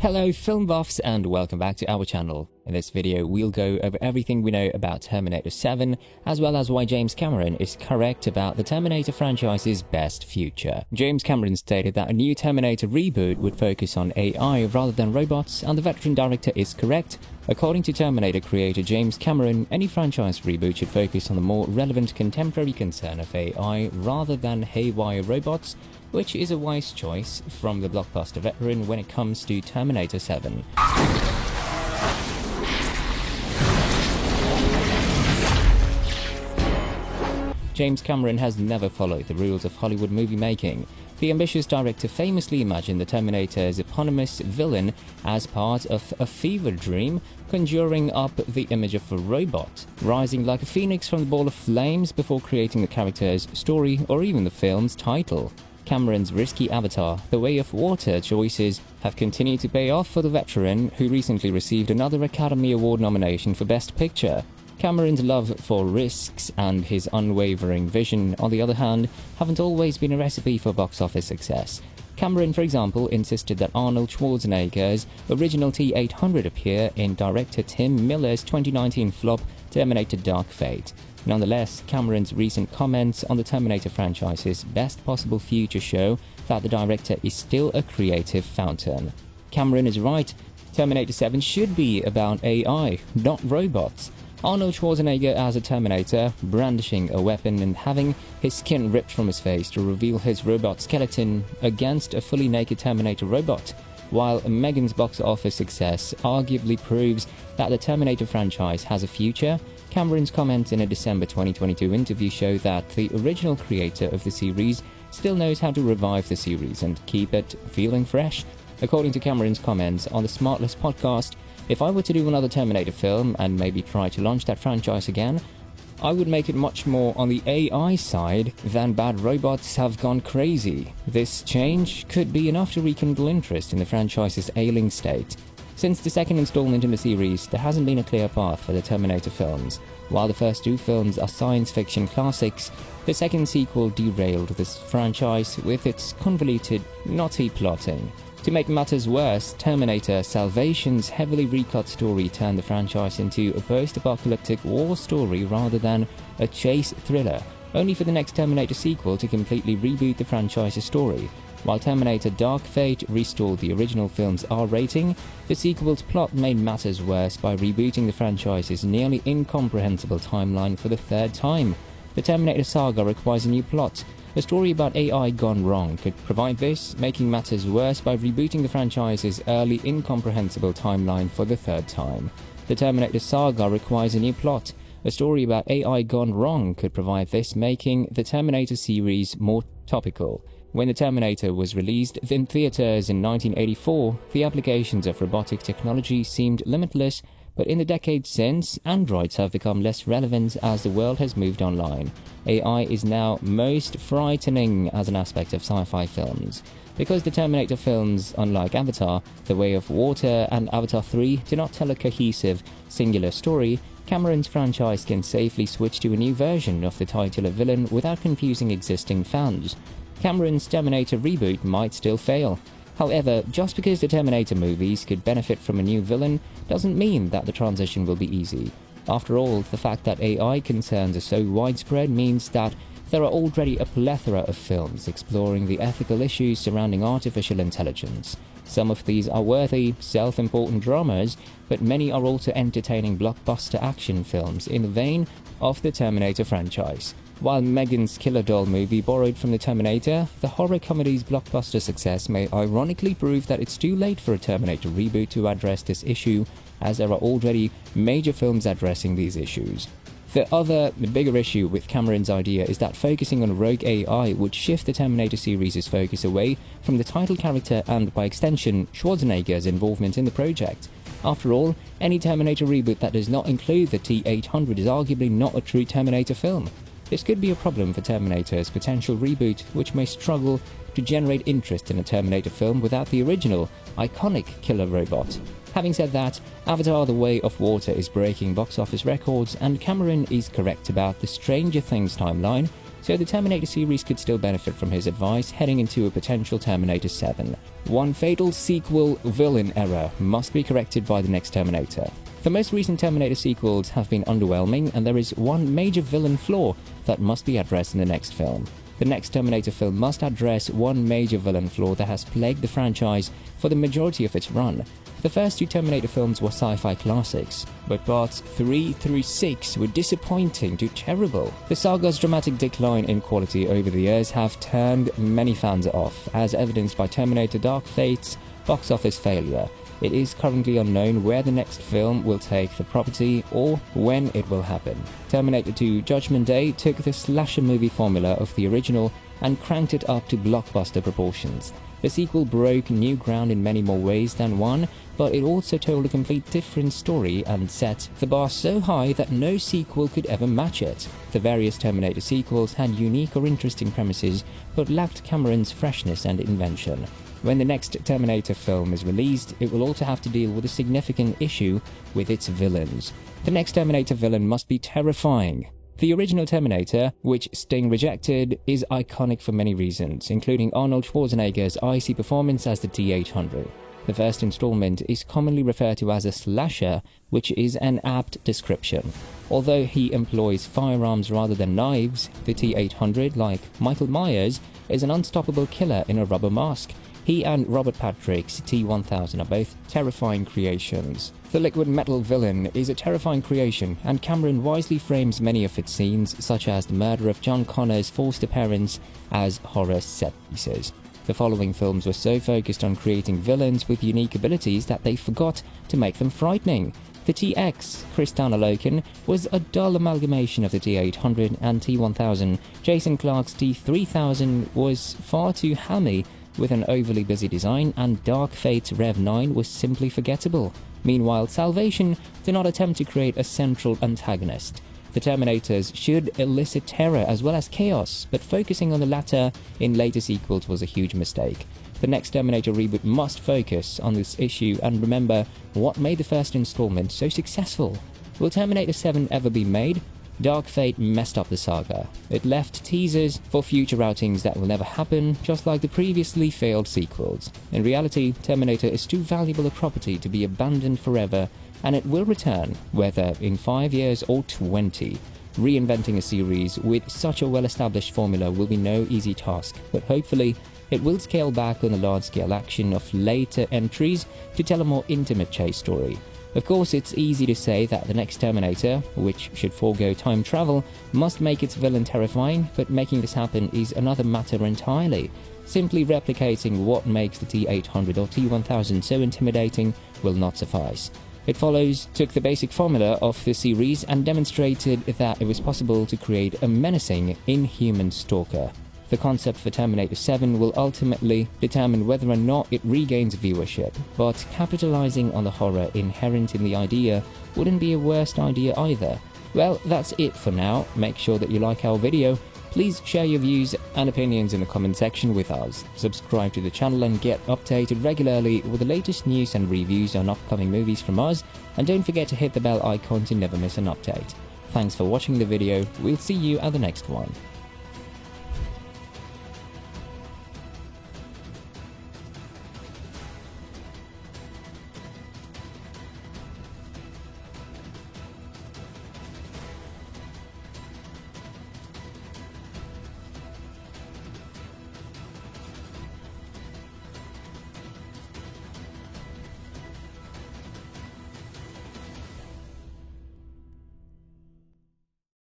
Hello film buffs and welcome back to our channel. In this video we'll go over everything we know about Terminator 7 as well as why James Cameron is correct about the Terminator franchise's best future. James Cameron stated that a new Terminator reboot would focus on AI rather than robots, and the veteran director is correct. According to Terminator creator James Cameron, any franchise reboot should focus on the more relevant contemporary concern of AI rather than haywire robots, which is a wise choice from the blockbuster veteran when it comes to Terminator 7. James Cameron has never followed the rules of Hollywood movie making. The ambitious director famously imagined the Terminator's eponymous villain as part of a fever dream, conjuring up the image of a robot, rising like a phoenix from the ball of flames before creating the character's story or even the film's title. Cameron's risky Avatar: The Way of Water choices have continued to pay off for the veteran, who recently received another Academy Award nomination for Best Picture. Cameron's love for risks and his unwavering vision, on the other hand, haven't always been a recipe for box office success. Cameron, for example, insisted that Arnold Schwarzenegger's original T-800 appear in director Tim Miller's 2019 flop Terminator Dark Fate. Nonetheless, Cameron's recent comments on the Terminator franchise's best possible future show that the director is still a creative fountain. Cameron is right. Terminator 7 should be about AI, not robots. Arnold Schwarzenegger as a Terminator, brandishing a weapon and having his skin ripped from his face to reveal his robot skeleton against a fully naked Terminator robot. While Megan's box office success arguably proves that the Terminator franchise has a future, Cameron's comments in a December 2022 interview show that the original creator of the series still knows how to revive the series and keep it feeling fresh. According to Cameron's comments on the Smartless podcast, "If I were to do another Terminator film and maybe try to launch that franchise again, I would make it much more on the AI side than bad robots have gone crazy. This change could be enough to rekindle interest in the franchise's ailing state." Since the second installment in the series, there hasn't been a clear path for the Terminator films. While the first two films are science fiction classics, the second sequel derailed this franchise with its convoluted, knotty plotting. To make matters worse, Terminator Salvation's heavily recut story turned the franchise into a post-apocalyptic war story rather than a chase thriller, only for the next Terminator sequel to completely reboot the franchise's story. While Terminator Dark Fate restored the original film's R rating, the sequel's plot made matters worse by rebooting the franchise's nearly incomprehensible timeline for the third time. The Terminator saga requires a new plot. A story about AI gone wrong could provide this, making matters worse by rebooting the franchise's early incomprehensible timeline for the third time. The Terminator saga requires a new plot. A story about AI gone wrong could provide this, making the Terminator series more topical. When the Terminator was released in theaters in 1984, the applications of robotic technology seemed limitless, but in the decades since, androids have become less relevant as the world has moved online. AI is now most frightening as an aspect of sci-fi films. Because the Terminator films, unlike Avatar: The Way of Water and Avatar 3, do not tell a cohesive, singular story, Cameron's franchise can safely switch to a new version of the titular villain without confusing existing fans. Cameron's Terminator reboot might still fail. However, just because the Terminator movies could benefit from a new villain doesn't mean that the transition will be easy. After all, the fact that AI concerns are so widespread means that there are already a plethora of films exploring the ethical issues surrounding artificial intelligence. Some of these are worthy, self-important dramas, but many are also entertaining blockbuster action films in the vein of the Terminator franchise. While Megan's Killer Doll movie borrowed from the Terminator, the horror comedy's blockbuster success may ironically prove that it's too late for a Terminator reboot to address this issue, as there are already major films addressing these issues. The other, bigger issue with Cameron's idea is that focusing on rogue AI would shift the Terminator series' focus away from the title character and, by extension, Schwarzenegger's involvement in the project. After all, any Terminator reboot that does not include the T-800 is arguably not a true Terminator film. This could be a problem for Terminator's potential reboot, which may struggle to generate interest in a Terminator film without the original, iconic killer robot. Having said that, Avatar: The Way of Water is breaking box office records, and Cameron is correct about the Stranger Things timeline, so the Terminator series could still benefit from his advice heading into a potential Terminator 7. One fatal sequel villain error must be corrected by the next Terminator. The most recent Terminator sequels have been underwhelming, and there is one major villain flaw that must be addressed in the next film. The next Terminator film must address one major villain flaw that has plagued the franchise for the majority of its run. The first two Terminator films were sci-fi classics, but parts 3 through 6 were disappointing to terrible. The saga's dramatic decline in quality over the years have turned many fans off, as evidenced by Terminator Dark Fate's box office failure. It is currently unknown where the next film will take the property or when it will happen. Terminator 2 Judgment Day took the slasher movie formula of the original and cranked it up to blockbuster proportions. The sequel broke new ground in many more ways than one, but it also told a complete different story and set the bar so high that no sequel could ever match it. The various Terminator sequels had unique or interesting premises, but lacked Cameron's freshness and invention. When the next Terminator film is released, it will also have to deal with a significant issue with its villains. The next Terminator villain must be terrifying. The original Terminator, which Sting rejected, is iconic for many reasons, including Arnold Schwarzenegger's icy performance as the T-800. The first installment is commonly referred to as a slasher, which is an apt description. Although he employs firearms rather than knives, the T-800, like Michael Myers, is an unstoppable killer in a rubber mask. He and Robert Patrick's T-1000 are both terrifying creations. The liquid metal villain is a terrifying creation, and Cameron wisely frames many of its scenes, such as the murder of John Connor's forced appearance, as horror set pieces. The following films were so focused on creating villains with unique abilities that they forgot to make them frightening. The T-X, Kristanna Loken, was a dull amalgamation of the T-800 and T-1000. Jason Clarke's T-3000 was far too hammy, with an overly busy design, and Dark Fate's Rev 9 was simply forgettable. Meanwhile, Salvation did not attempt to create a central antagonist. The Terminators should elicit terror as well as chaos, but focusing on the latter in later sequels was a huge mistake. The next Terminator reboot must focus on this issue and remember what made the first installment so successful. Will Terminator 7 ever be made? Dark Fate messed up the saga. It left teasers for future outings that will never happen, just like the previously failed sequels. In reality, Terminator is too valuable a property to be abandoned forever, and it will return, whether in 5 years or 20. Reinventing a series with such a well-established formula will be no easy task, but hopefully it will scale back on the large-scale action of later entries to tell a more intimate chase story. Of course, it's easy to say that the next Terminator, which should forego time travel, must make its villain terrifying, but making this happen is another matter entirely. Simply replicating what makes the T-800 or T-1000 so intimidating will not suffice. It Follows took the basic formula of the series and demonstrated that it was possible to create a menacing, inhuman stalker. The concept for Terminator 7 will ultimately determine whether or not it regains viewership, but capitalizing on the horror inherent in the idea wouldn't be a worst idea either. Well, that's it for now. Make sure that you like our video. Please share your views and opinions in the comment section with us. Subscribe to the channel and get updated regularly with the latest news and reviews on upcoming movies from us, and don't forget to hit the bell icon to never miss an update. Thanks for watching the video. We'll see you at the next one.